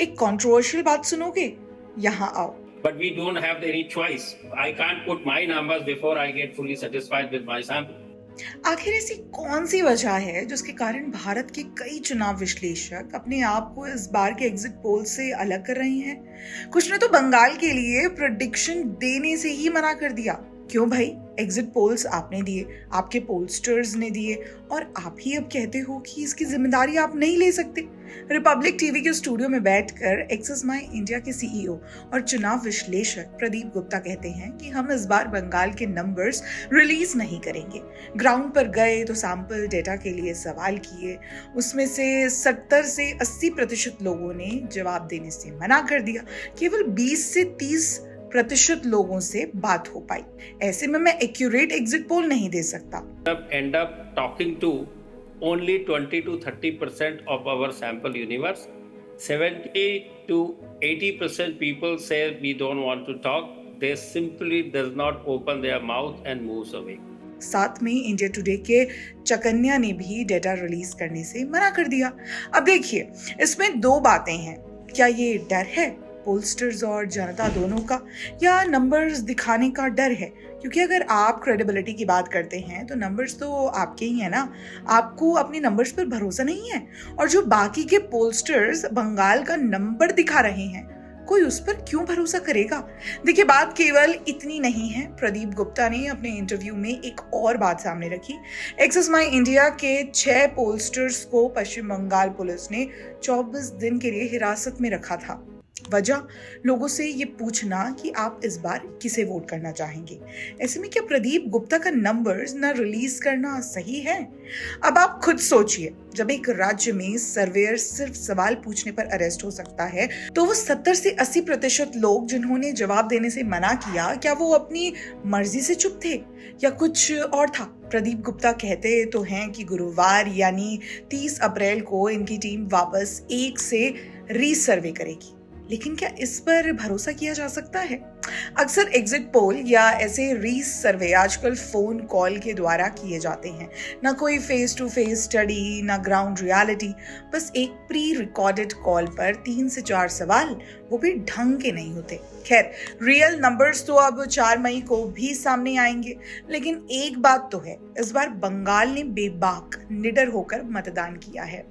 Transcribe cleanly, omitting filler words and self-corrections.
एक कंट्रोवर्शियल बात सुनोगे? यहाँ आओ। But we don't have any choice. I can't put my numbers before I get fully satisfied with my sample. आखिर ऐसी कौन सी वजह है जिसके कारण भारत के कई चुनाव विश्लेषक अपने आप को इस बार के एग्जिट पोल से अलग कर रहे हैं? कुछ ने तो बंगाल के लिए प्रेडिक्शन देने से ही मना कर दिया। क्यों भाई? एग्जिट पोल्स आपने दिए, आपके पोलस्टर्स ने दिए, और आप ही अब कहते हो कि इसकी जिम्मेदारी आप नहीं ले सकते। रिपब्लिक टीवी के स्टूडियो में बैठकर एक्सेस माई इंडिया के सीईओ और चुनाव विश्लेषक प्रदीप गुप्ता कहते हैं कि हम इस बार बंगाल के नंबर्स रिलीज नहीं करेंगे। ग्राउंड पर गए तो सैंपल डेटा के लिए सवाल किए, उसमें से 70 से 80% लोगों ने जवाब देने से मना कर दिया। केवल 20 से 30% लोगों से बात हो पाई। ऐसे में मैं एक्यूरेट एग्जिट पोल नहीं दे सकता। End up talking to only 20 to 30% of our sample universe. 70 to 80% people say we don't want to talk. They simply does not open their mouth and moves away. साथ में India today के चकन्या ने भी data release करने से मना कर दिया। अब देखिए, इसमें दो बातें हैं। क्या ये डर है पोलस्टर्स और जनता दोनों का, या नंबर्स दिखाने का डर है? क्योंकि अगर आप क्रेडिबिलिटी की बात करते हैं तो नंबर्स तो आपके ही है ना, आपको अपने नंबर्स पर भरोसा नहीं है। और जो बाकी के पोलस्टर्स बंगाल का नंबर दिखा रहे हैं, कोई उस पर क्यों भरोसा करेगा? देखिए, बात केवल इतनी नहीं है। प्रदीप गुप्ता ने अपने इंटरव्यू में एक और बात सामने रखी। एक्सेस माई इंडिया के 6 पोलस्टर्स को पश्चिम बंगाल पुलिस ने 24 दिन के लिए हिरासत में रखा था। वजह, लोगों से ये पूछना कि आप इस बार किसे वोट करना चाहेंगे। ऐसे में क्या प्रदीप गुप्ता का नंबर्स न रिलीज करना सही है? अब आप खुद सोचिए, जब एक राज्य में सर्वेयर सिर्फ सवाल पूछने पर अरेस्ट हो सकता है, तो वो 70 से 80% लोग जिन्होंने जवाब देने से मना किया, क्या वो अपनी मर्जी से चुप थे या कुछ और था? प्रदीप गुप्ता कहते तो हैं कि गुरुवार यानी 30 अप्रैल को इनकी टीम वापस 1 से रीसर्वे करेगी। लेकिन क्या इस पर भरोसा किया जा सकता है? अक्सर एग्जिट पोल या ऐसे रीसर्वे आजकल फोन कॉल के द्वारा किए जाते हैं। ना कोई फेस टू फेस स्टडी, ना ग्राउंड रियलिटी, बस एक प्री रिकॉर्डेड कॉल पर 3 से 4 सवाल, वो भी ढंग के नहीं होते। खैर, रियल नंबर्स तो अब 4 मई को भी सामने आएंगे। लेकिन एक बात तो है, इस बार बंगाल ने बेबाक निडर होकर मतदान किया है।